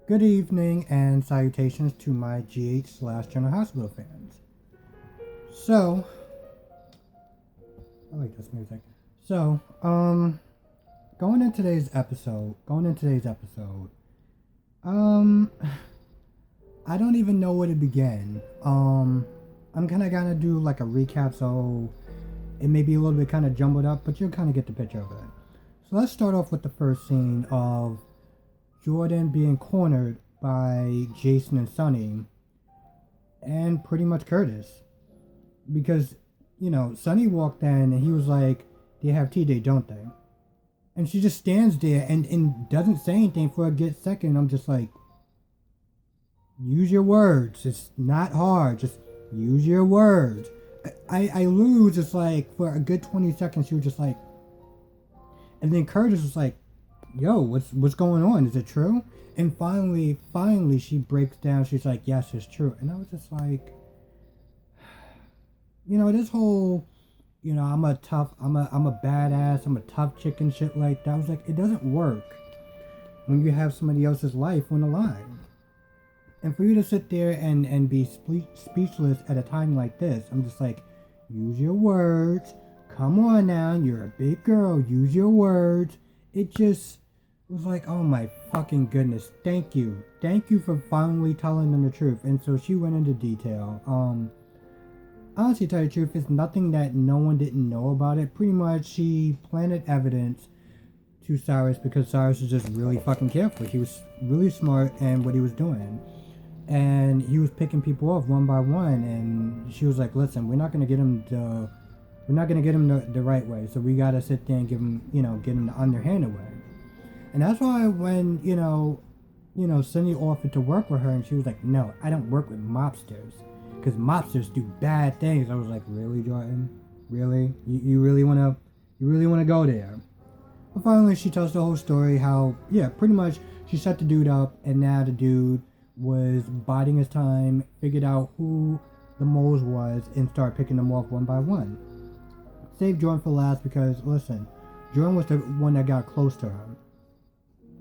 Good evening and salutations to my GH/General Hospital fans. So, I like this music. So, going into today's episode, I don't even know where to begin. I'm kind of gonna do like a recap, so it may be a little bit kind of jumbled up, but you'll kind of get the picture of it. So let's start off with the first scene of Jordan being cornered by Jason and Sonny, and pretty much Curtis. Because, Sonny walked in and he was like, they have T-Day, don't they? And she just stands there and doesn't say anything for a good second. I'm just like, use your words. It's not hard. Just use your words. I lose just like for a good 20 seconds. She was just like, and then Curtis was like, yo, what's going on? Is it true? And finally she breaks down. She's like, yes, it's true. And I was just like, this whole, I'm a badass, I'm a tough chick and shit like that. I was like, it doesn't work when you have somebody else's life on the line. And for you to sit there and be speechless at a time like this, I'm just like, use your words. Come on now, you're a big girl. Use your words. It just was like, oh my fucking goodness. Thank you for finally telling them the truth. And so she went into detail. Honestly, to tell you the truth, it's nothing that no one didn't know about it. Pretty much, she planted evidence to Cyrus because Cyrus was just really fucking careful. He was really smart in what he was doing. And he was picking people off one by one. And she was like, listen, we're not going to get him the right way. So we got to sit there and get him the underhanded way. And that's why when, Cindy offered to work with her and she was like, no, I don't work with mobsters. Because mobsters do bad things. I was like, really, Jordan? Really? You really want to go there? But finally, she tells the whole story how, pretty much she set the dude up, and now the dude was biding his time, figured out who the moles was, and started picking them off one by one. Save Jordan for last because, listen, Jordan was the one that got close to her.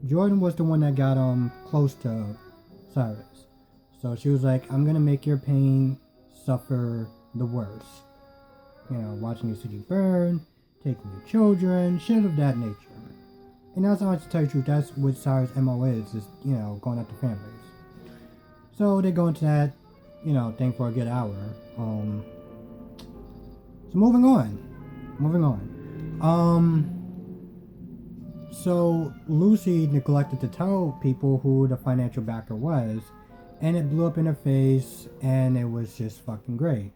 Jordan was the one that got close to Cyrus. So she was like, I'm going to make your pain suffer the worst. Watching your city burn, taking your children, shit of that nature. And that's honestly, to tell you the truth, that's what Cyrus' MO is going after families. So they go into that, thing for a good hour. So moving on. So Lucy neglected to tell people who the financial backer was, and it blew up in her face, and it was just fucking great.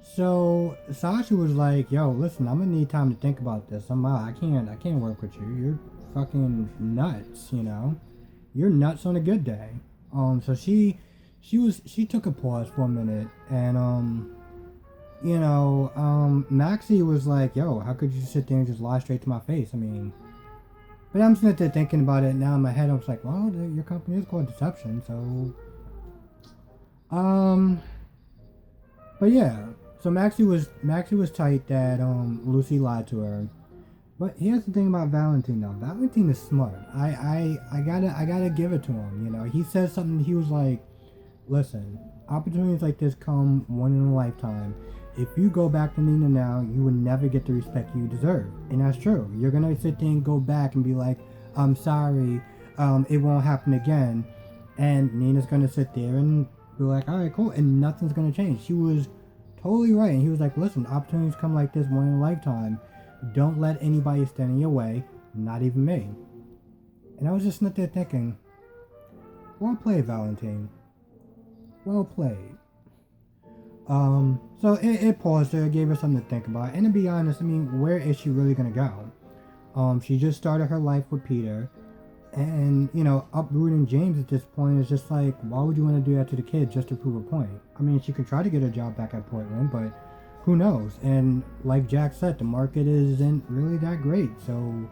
So Sasha was like, yo, listen, I'm gonna need time to think about this. I can't work with you. You're fucking nuts, You're nuts on a good day. So she took a pause for a minute, and Maxie was like, yo, how could you sit there and just lie straight to my face? But I'm sitting there thinking about it now in my head. I was like, well, your company is called Deception, so but yeah, so Maxie was tight that Lucy lied to her. But here's the thing about Valentine though. Valentine is smart. I gotta give it to him. He said something. He was like, listen, opportunities like this come one in a lifetime. If you go back to Nina now, you will never get the respect you deserve. And that's true. You're gonna sit there and go back and be like, I'm sorry, it won't happen again. And Nina's gonna sit there and be like, alright, cool, and nothing's gonna change. She was totally right. And he was like, listen, opportunities come like this one in a lifetime. Don't let anybody stand in your way, not even me. And I was just sitting there thinking, well played, Valentine. Well played. So it paused her, gave her something to think about. And to be honest, where is she really gonna go? She just started her life with Peter. And, uprooting James at this point is just like, why would you want to do that to the kid just to prove a point? She could try to get a job back at Portland, but who knows? And like Jack said, the market isn't really that great. So,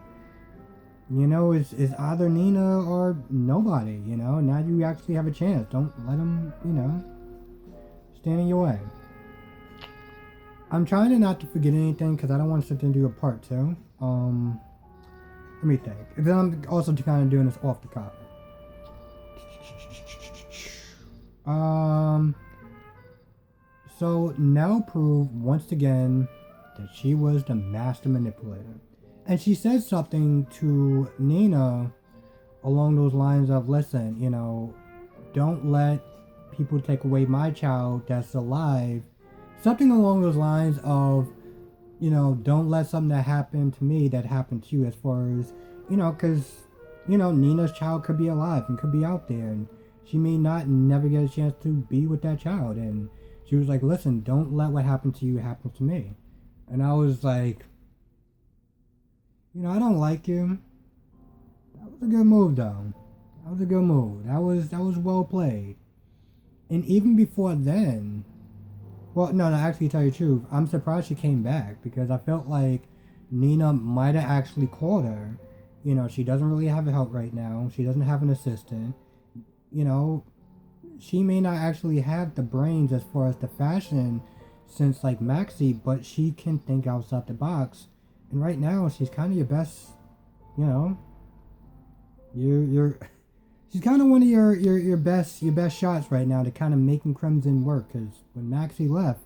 it's either Nina or nobody, Now you actually have a chance. Don't let them, stand in your way. I'm trying to not to forget anything because I don't want to sit there and do a part two. Let me think. And then I'm also kind of doing this off the cuff. Um, so Nell proved once again that she was the master manipulator. And she said something to Nina along those lines of, listen, don't let people take away my child that's alive. Something along those lines of, don't let something that happened to me that happened to you, as far as, because, Nina's child could be alive and could be out there, and she may not never get a chance to be with that child. And she was like, listen, don't let what happened to you happen to me. And I was like, I don't like you. That was a good move, though. That was a good move. That was well played. And even before then, well, no, actually, to tell you the truth, I'm surprised she came back, because I felt like Nina might have actually called her. She doesn't really have help right now. She doesn't have an assistant. You know, she may not actually have the brains as far as the fashion sense like Maxie, but she can think outside the box. And right now, she's kind of your best. You know, you're she's kind of one of your best shots right now to kind of making Crimson work. Because when Maxie left,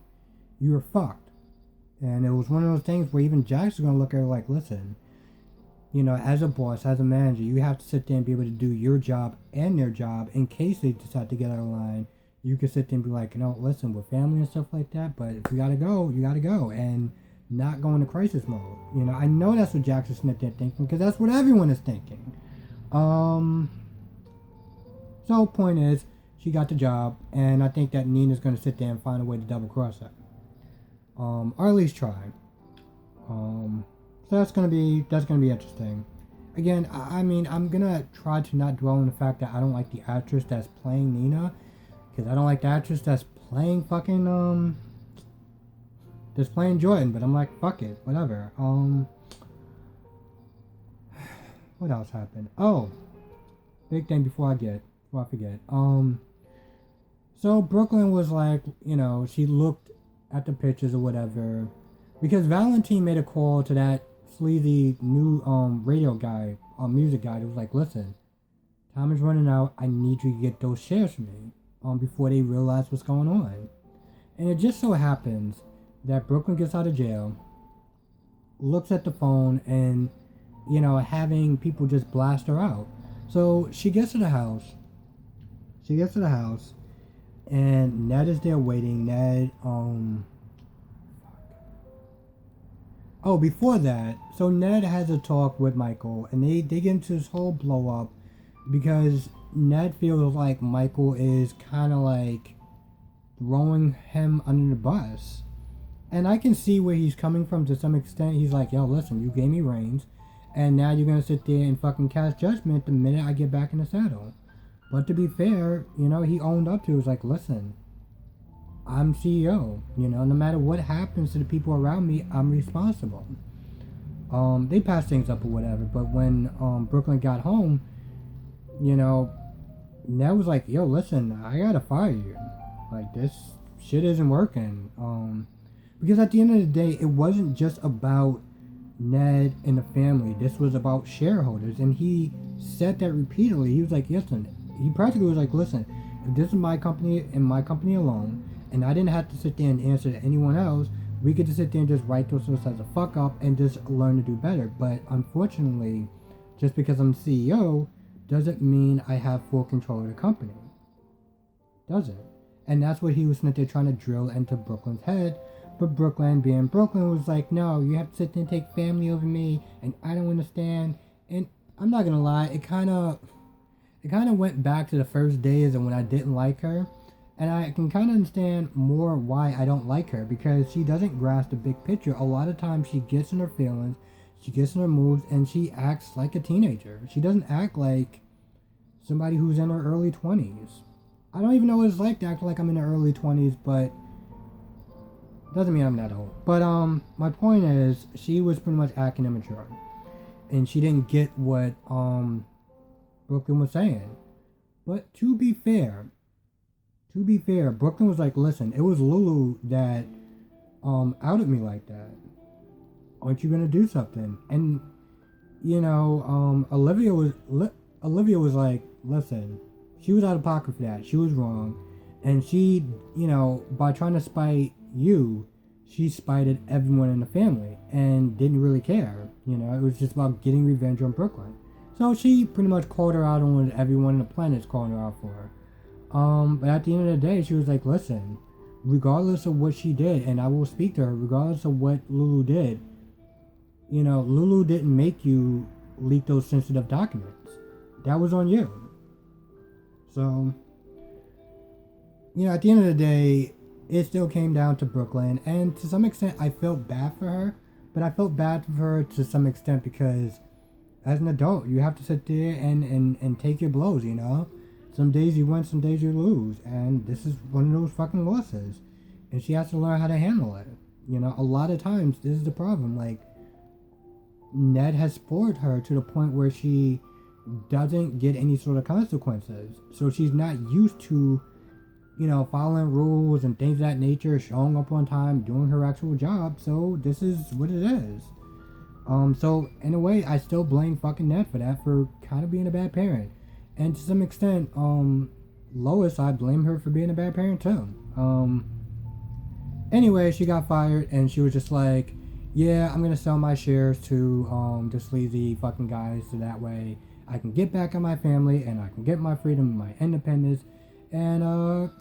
you were fucked. And it was one of those things where even Jack's gonna look at her like, listen, as a boss, as a manager, you have to sit there and be able to do your job and their job in case they decide to get out of line. You can sit there and be like, listen, we're family and stuff like that, but if you gotta go, you gotta go, and not go into crisis mode. I know that's what Jack's sitting there thinking, because that's what everyone is thinking. So point is, she got the job, and I think that Nina's gonna sit there and find a way to double cross her. Or at least try. So that's gonna be interesting. Again, I mean, I'm gonna try to not dwell on the fact that I don't like the actress that's playing Nina, because I don't like the actress that's playing fucking that's playing Jordan. But I'm like, fuck it, whatever. What else happened? Oh, big thing before I forget. So Brooklyn was like, she looked at the pictures or whatever, because Valentine made a call to that sleazy new radio guy, music guy, that was like, listen, time is running out. I need you to get those shares for me before they realize what's going on. And it just so happens that Brooklyn gets out of jail, looks at the phone, and having people just blast her out. So she gets to the house. And Ned is there waiting. Ned, Oh, before that, so Ned has a talk with Michael, and they get into this whole blow up because Ned feels like Michael is kind of like throwing him under the bus. And I can see where he's coming from to some extent. He's like, yo, listen, you gave me reins, and now you're going to sit there and fucking cast judgment the minute I get back in the saddle. But to be fair, he owned up to it. He was like, listen, I'm CEO. No matter what happens to the people around me, I'm responsible. They passed things up or whatever, but when Brooklyn got home, Ned was like, yo, listen, I gotta fire you. Like, this shit isn't working. Because at the end of the day, it wasn't just about Ned and the family. This was about shareholders, and he said that repeatedly. He was like, listen, he practically was like, listen, if this is my company and my company alone, and I didn't have to sit there and answer to anyone else, we could just sit there and just write those as a fuck up and just learn to do better. But unfortunately, just because I'm CEO doesn't mean I have full control of the company. Doesn't. And that's what he was sitting there trying to drill into Brooklyn's head. But Brooklyn, being Brooklyn, was like, no, you have to sit there and take family over me, and I don't understand. And I'm not gonna lie, it kind of went back to the first days and when I didn't like her. And I can kind of understand more why I don't like her, because she doesn't grasp the big picture. A lot of times she gets in her feelings, she gets in her moods, and she acts like a teenager. She doesn't act like somebody who's in her early 20s. I don't even know what it's like to act like I'm in the early 20s, but doesn't mean I'm that old. But my point is, she was pretty much acting immature. And she didn't get what Brooklyn was saying. But to be fair, Brooklyn was like, listen, it was Lulu that outed me like that. Aren't you gonna do something? And Olivia was like, listen, she was out of pocket for that. She was wrong. And she, by trying to spite you, she spited everyone in the family and didn't really care. It was just about getting revenge on Brooklyn. So she pretty much called her out on what everyone on the planet's calling her out for. But at the end of the day, she was like, listen, regardless of what she did, and I will speak to her, regardless of what Lulu did, Lulu didn't make you leak those sensitive documents. That was on you. So, at the end of the day, it still came down to Brooklyn. And to some extent, I felt bad for her. But I felt bad for her to some extent because as an adult, you have to sit there and take your blows, Some days you win, some days you lose. And this is one of those fucking losses. And she has to learn how to handle it. A lot of times, this is the problem. Like, Ned has spoiled her to the point where she doesn't get any sort of consequences. So she's not used to, following rules and things of that nature, showing up on time, doing her actual job. So this is what it is. So in a way, I still blame fucking Ned for that, for kind of being a bad parent. And to some extent, Lois, I blame her for being a bad parent too. Anyway, she got fired and she was just like, yeah, I'm gonna sell my shares to the sleazy fucking guys so that way I can get back at my family and I can get my freedom and my independence and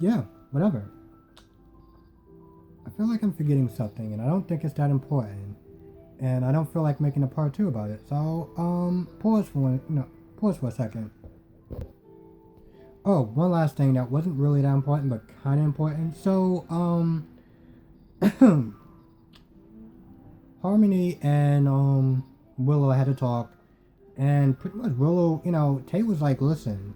yeah, whatever. I feel like I'm forgetting something and I don't think it's that important. And I don't feel like making a part 2 about it. So, pause for a second. Oh, one last thing that wasn't really that important but kinda important. So, Harmony and Willow had to talk, and pretty much Willow, Tate was like, listen,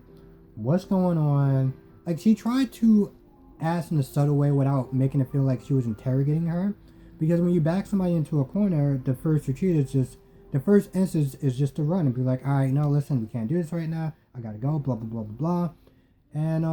what's going on? Like, she tried to ask in a subtle way without making it feel like she was interrogating her, because when you back somebody into a corner, the first instance is just to run and be like, all right, no, listen, we can't do this right now, I gotta go, blah blah blah blah blah. And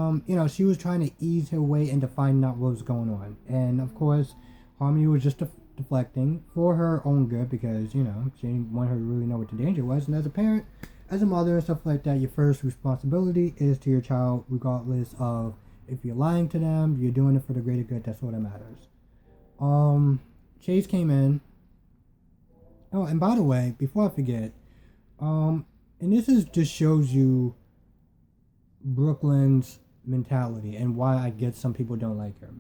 she was trying to ease her way into finding out what was going on, and of course Harmony was just deflecting for her own good because, she didn't want her to really know what the danger was. And as a parent, as a mother and stuff like that, your first responsibility is to your child, regardless of if you're lying to them, you're doing it for the greater good. That's all that matters. Chase came in. Oh, and by the way, before I forget, and this just shows you Brooklyn's mentality and why I guess some people don't like her.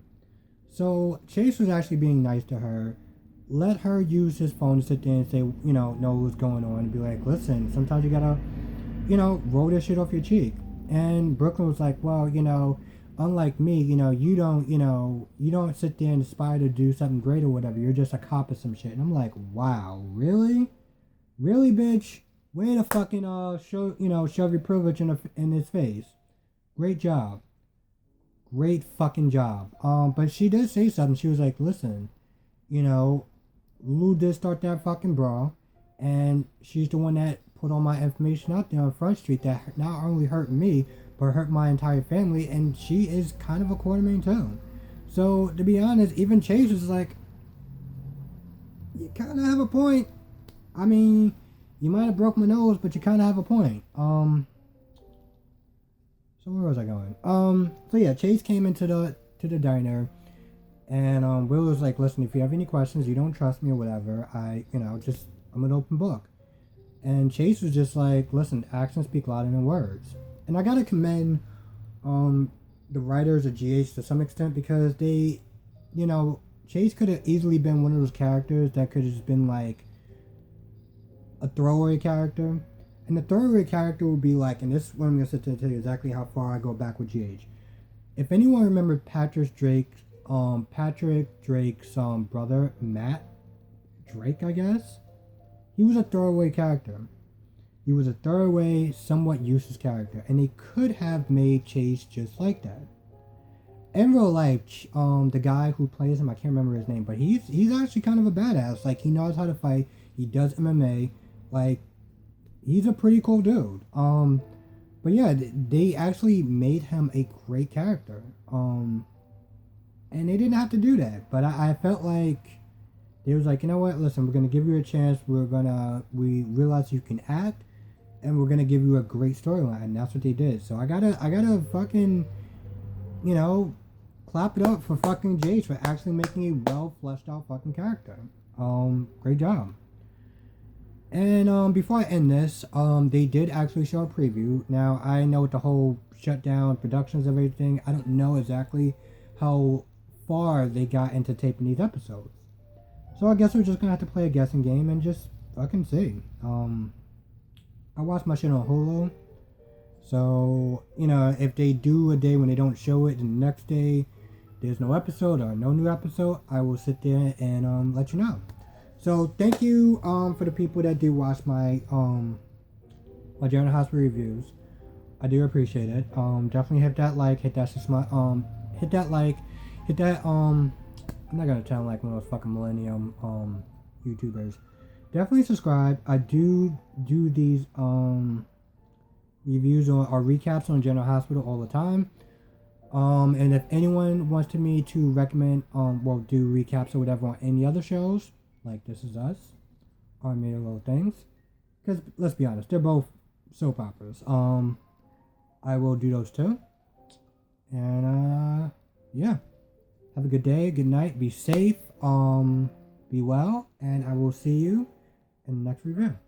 So Chase was actually being nice to her, let her use his phone to sit there and say, know what's going on, and be like, listen, sometimes you gotta, roll this shit off your cheek. And Brooklyn was like, well, unlike me, you don't sit there and aspire to do something great or whatever. You're just a cop of some shit. And I'm like, wow, really? Really, bitch? Way to fucking shove your privilege in his face. Great job. Great fucking job. But she did say something. She was like, listen, Lou did start that fucking brawl, and she's the one that put all my information out there on Front Street that not only hurt me, but hurt my entire family, and she is kind of a Quartermain too. So, to be honest, even Chase was like, you kind of have a point. I mean, you might have broke my nose, but you kind of have a point. So where was I going? So yeah, Chase came into the diner, and Will was like, listen, if you have any questions, you don't trust me or whatever, I'm an open book. And Chase was just like, listen, actions speak louder than words. And I gotta commend the writers of GH to some extent, because they, Chase could have easily been one of those characters that could have just been like a throwaway character. And the throwaway character would be like, and this is what I'm going to sit there and tell you exactly how far I go back with GH. If anyone remembered Patrick Drake's brother, Matt Drake, I guess, he was a throwaway character. He was a throwaway, somewhat useless character, and they could have made Chase just like that. In real life, the guy who plays him, I can't remember his name, but he's actually kind of a badass. Like, he knows how to fight. He does MMA. Like, he's a pretty cool dude. But yeah, they actually made him a great character. And they didn't have to do that. But I felt like they was like, you know what? Listen, we're gonna give you a chance. We realize you can act, and we're gonna give you a great storyline. And that's what they did. So I gotta fucking you know, clap it up for fucking Jace for actually making a well fleshed out fucking character. Great job. And before I end this, they did actually show a preview. Now I know with the whole shutdown, productions, everything, I don't know exactly how far they got into taping these episodes. So I guess we're just gonna have to play a guessing game and just fucking see. I watched my shit on Hulu, so if they do a day when they don't show it, and the next day there's no episode or no new episode, I will sit there and let you know. So thank you for the people that do watch my my General Hospital reviews. I do appreciate it. Definitely hit that like, hit that hit that like, hit that I'm not gonna sound like one of those fucking millennium YouTubers. Definitely subscribe. I do these reviews or recaps on General Hospital all the time. And if anyone wants me to recommend do recaps or whatever on any other shows, like This Is Us, or Made of Little Things, because let's be honest, they're both soap operas. I will do those too. And yeah. Have a good day, good night, be safe, be well, and I will see you in the next review.